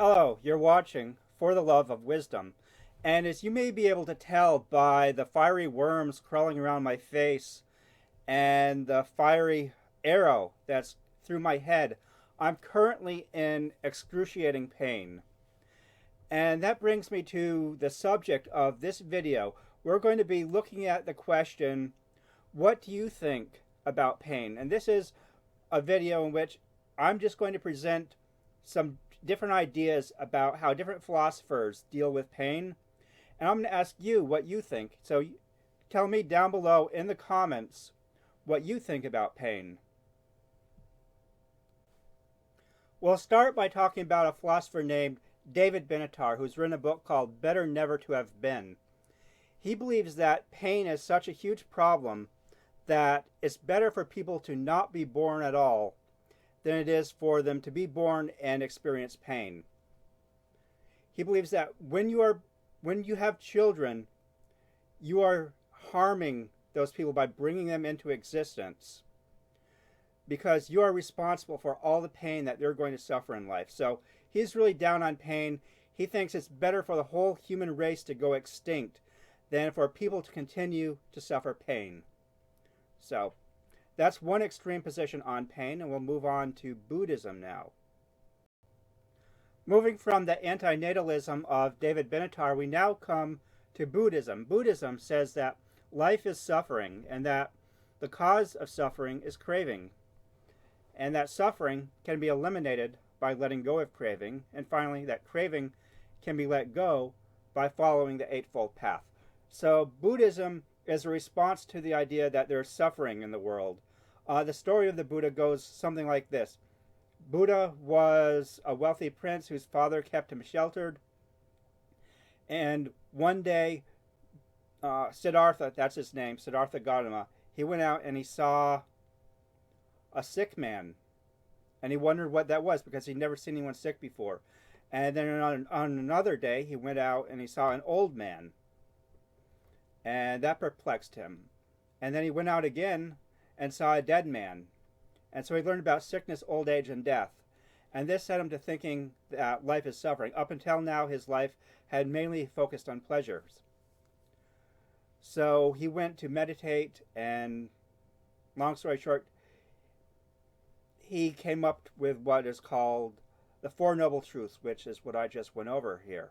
Hello, you're watching For the Love of Wisdom. And as you may be able to tell by the fiery worms crawling around my face and the fiery arrow that's through my head, I'm currently in excruciating pain. And that brings me to the subject of this video. We're going to be looking at the question, what do you think about pain? And this is a video in which I'm just going to present some different ideas about how different philosophers deal with pain. And I'm going to ask you what you think. So tell me down below in the comments what you think about pain. We'll start by talking about a philosopher named David Benatar, who's written a book called Better Never to Have Been. He believes that pain is such a huge problem that it's better for people to not be born at all than it is for them to be born and experience pain. He believes that when you have children, you are harming those people by bringing them into existence because you are responsible for all the pain that they're going to suffer in life. So he's really down on pain. He thinks it's better for the whole human race to go extinct than for people to continue to suffer pain. So that's one extreme position on pain, and we'll move on to Buddhism now. Moving from the anti-natalism of David Benatar, we now come to Buddhism. Buddhism says that life is suffering and that the cause of suffering is craving, and that suffering can be eliminated by letting go of craving, and finally that craving can be let go by following the Eightfold Path. So Buddhism is a response to the idea that there's suffering in the world. The story of the Buddha goes something like this. Buddha was a wealthy prince whose father kept him sheltered. And one day, Siddhartha, that's his name, Siddhartha Gautama, he went out and he saw a sick man. And he wondered what that was because he'd never seen anyone sick before. And then on another day, he went out and he saw an old man. And that perplexed him. And then he went out again and saw a dead man. And so he learned about sickness, old age, and death. And this set him to thinking that life is suffering. Up until now, his life had mainly focused on pleasures. So he went to meditate, and long story short, he came up with what is called the Four Noble Truths, which is what I just went over here.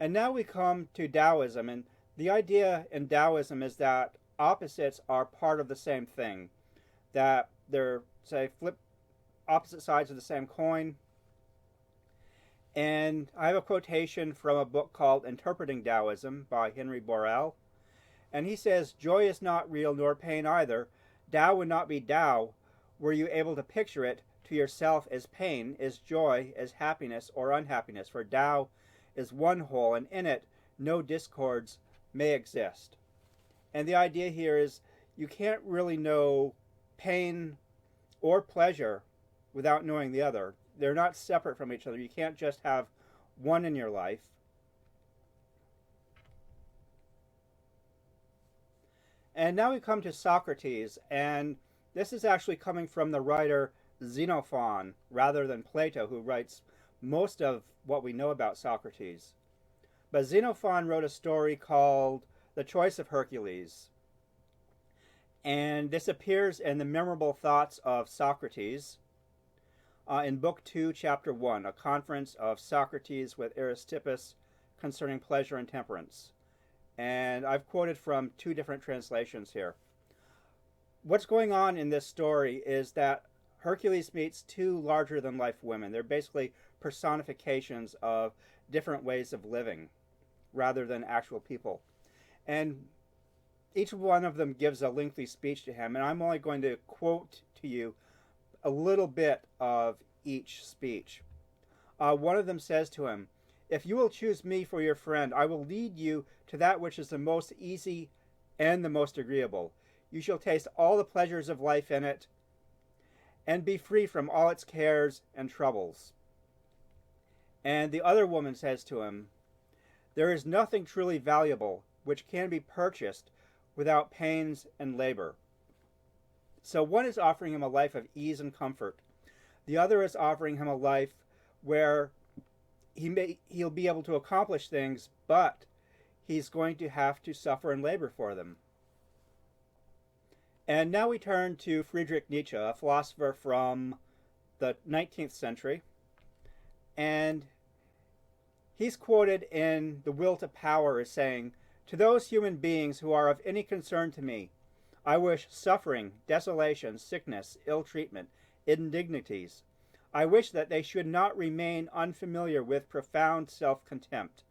And now we come to Taoism, and the idea in Taoism is that opposites are part of the same thing, that they're, say, flip opposite sides of the same coin. And I have a quotation from a book called Interpreting Taoism by Henry Borel, and he says, "Joy is not real, nor pain either. Tao would not be Tao were you able to picture it to yourself as pain, as joy, as happiness or unhappiness, for Tao is one whole, and in it no discords may exist." And the idea here is you can't really know pain or pleasure without knowing the other. They're not separate from each other. You can't just have one in your life. And now we come to Socrates, and this is actually coming from the writer Xenophon rather than Plato, who writes most of what we know about Socrates. But Xenophon wrote a story called The Choice of Hercules. And this appears in the Memorable Thoughts of Socrates in Book 2, Chapter 1, A Conference of Socrates with Aristippus Concerning Pleasure and Temperance. And I've quoted from two different translations here. What's going on in this story is that Hercules meets two larger-than-life women. They're basically personifications of different ways of living rather than actual people. And each one of them gives a lengthy speech to him, and I'm only going to quote to you a little bit of each speech. One of them says to him, "If you will choose me for your friend, I will lead you to that which is the most easy and the most agreeable. You shall taste all the pleasures of life in it, and be free from all its cares and troubles." And the other woman says to him, "There is nothing truly valuable which can be purchased without pains and labor." So one is offering him a life of ease and comfort. The other is offering him a life where he'll be able to accomplish things, but he's going to have to suffer and labor for them. And now we turn to Friedrich Nietzsche, a philosopher from the 19th century. And he's quoted in The Will to Power as saying, "To those human beings who are of any concern to me, I wish suffering, desolation, sickness, ill treatment, indignities. I wish that they should not remain unfamiliar with profound self-contempt,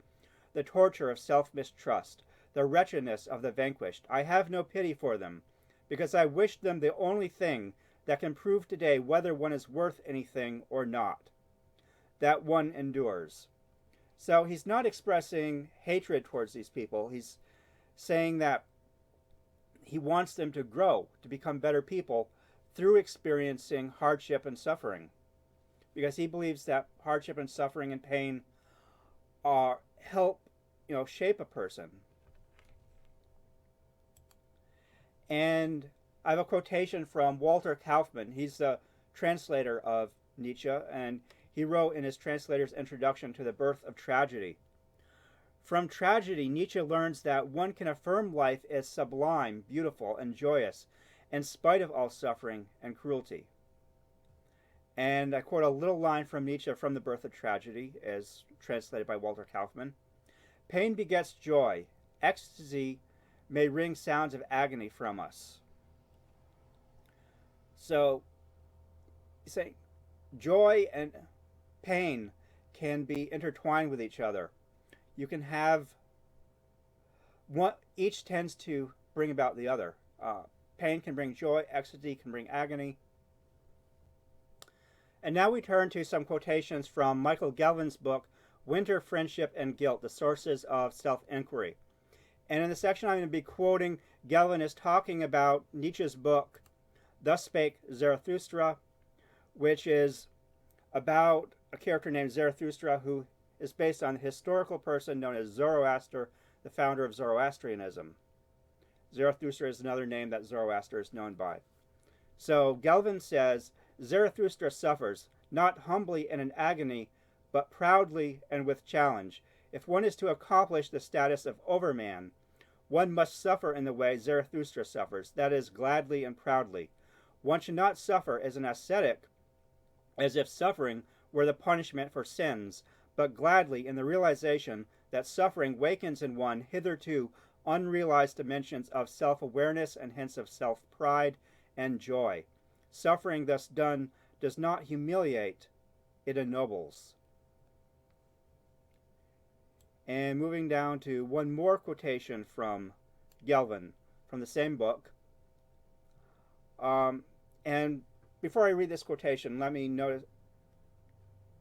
the torture of self-mistrust, the wretchedness of the vanquished. I have no pity for them, because I wish them the only thing that can prove today whether one is worth anything or not, that one endures." So he's not expressing hatred towards these people. He's saying that he wants them to grow, to become better people through experiencing hardship and suffering. Because he believes that hardship and suffering and pain help, shape a person. And I have a quotation from Walter Kaufmann. He's the translator of Nietzsche, and he wrote in his translator's introduction to The Birth of Tragedy, "From tragedy, Nietzsche learns that one can affirm life as sublime, beautiful, and joyous, in spite of all suffering and cruelty." And I quote a little line from Nietzsche from The Birth of Tragedy, as translated by Walter Kaufmann. "Pain begets joy. Ecstasy may wring sounds of agony from us." So, you say, joy and pain can be intertwined with each other. You can have one, each tends to bring about the other. Pain can bring joy, ecstasy can bring agony. And now we turn to some quotations from Michael Galvan's book, Winter, Friendship, and Guilt, The Sources of Self-Inquiry. And in the section I'm going to be quoting, Galvan is talking about Nietzsche's book, Thus Spake Zarathustra, which is about a character named Zarathustra who is based on a historical person known as Zoroaster, the founder of Zoroastrianism. Zarathustra is another name that Zoroaster is known by. So Galvan says, "Zarathustra suffers, not humbly and in agony, but proudly and with challenge. If one is to accomplish the status of overman, one must suffer in the way Zarathustra suffers, that is, gladly and proudly. One should not suffer as an ascetic, as if suffering were the punishment for sins, but gladly in the realization that suffering wakens in one hitherto unrealized dimensions of self-awareness and hence of self-pride and joy. Suffering thus done does not humiliate, it ennobles." And moving down to one more quotation from Galvan from the same book. And before I read this quotation, let me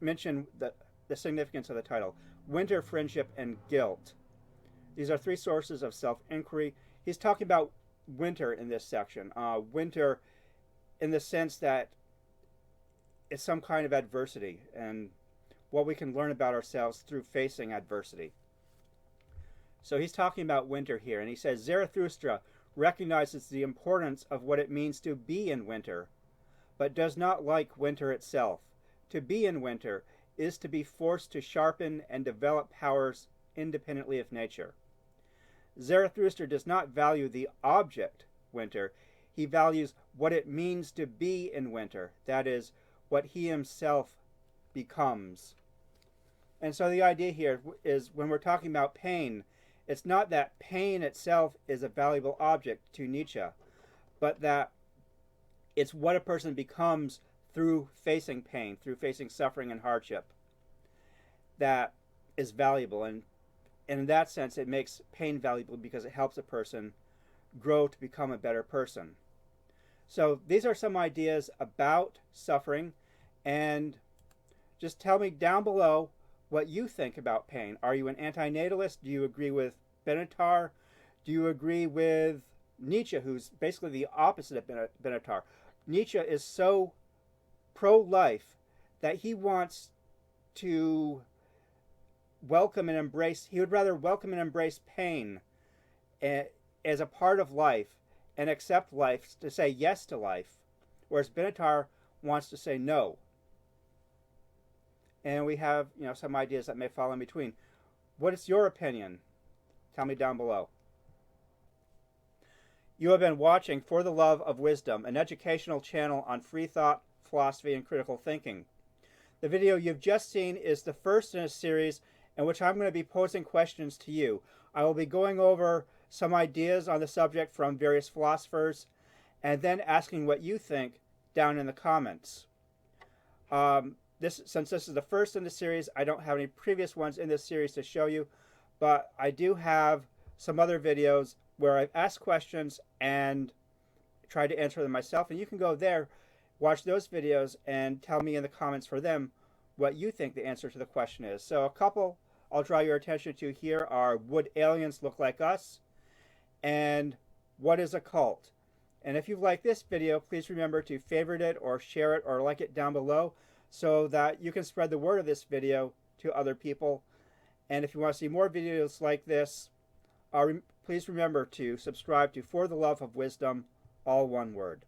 mention the significance of the title, Winter, Friendship, and Guilt. These are three sources of self-inquiry. He's talking about winter in this section. Winter in the sense that it's some kind of adversity and what we can learn about ourselves through facing adversity. So he's talking about winter here, and he says, "Zarathustra recognizes the importance of what it means to be in winter, but does not like winter itself. To be in winter is to be forced to sharpen and develop powers independently of nature. Zarathustra does not value the object winter. He values what it means to be in winter, that is, what he himself becomes." And so the idea here is when we're talking about pain, it's not that pain itself is a valuable object to Nietzsche, but that it's what a person becomes through facing pain, through facing suffering and hardship, that is valuable. And in that sense, it makes pain valuable because it helps a person grow to become a better person. So these are some ideas about suffering, and just tell me down below what you think about pain. Are you an anti-natalist? Do you agree with Benatar? Do you agree with Nietzsche, who's basically the opposite of Benatar? Nietzsche is so pro-life that he wants to welcome and embrace, he would rather welcome and embrace pain as a part of life and accept life, to say yes to life, whereas Benatar wants to say no. and we have, some ideas that may fall in between. What is your opinion? Tell me down below. You have been watching For the Love of Wisdom, an educational channel on free thought, philosophy, and critical thinking. The video you've just seen is the first in a series in which I'm going to be posing questions to you. I will be going over some ideas on the subject from various philosophers and then asking what you think down in the comments. Since this is the first in the series, I don't have any previous ones in this series to show you, but I do have some other videos where I've asked questions and tried to answer them myself, and you can go there, watch those videos, and tell me in the comments for them what you think the answer to the question is. So a couple I'll draw your attention to here are, would aliens look like us? And what is a cult? And if you've liked this video, please remember to favorite it or share it or like it down below so that you can spread the word of this video to other people. And if you want to see more videos like this, please remember to subscribe to For the Love of Wisdom, all one word.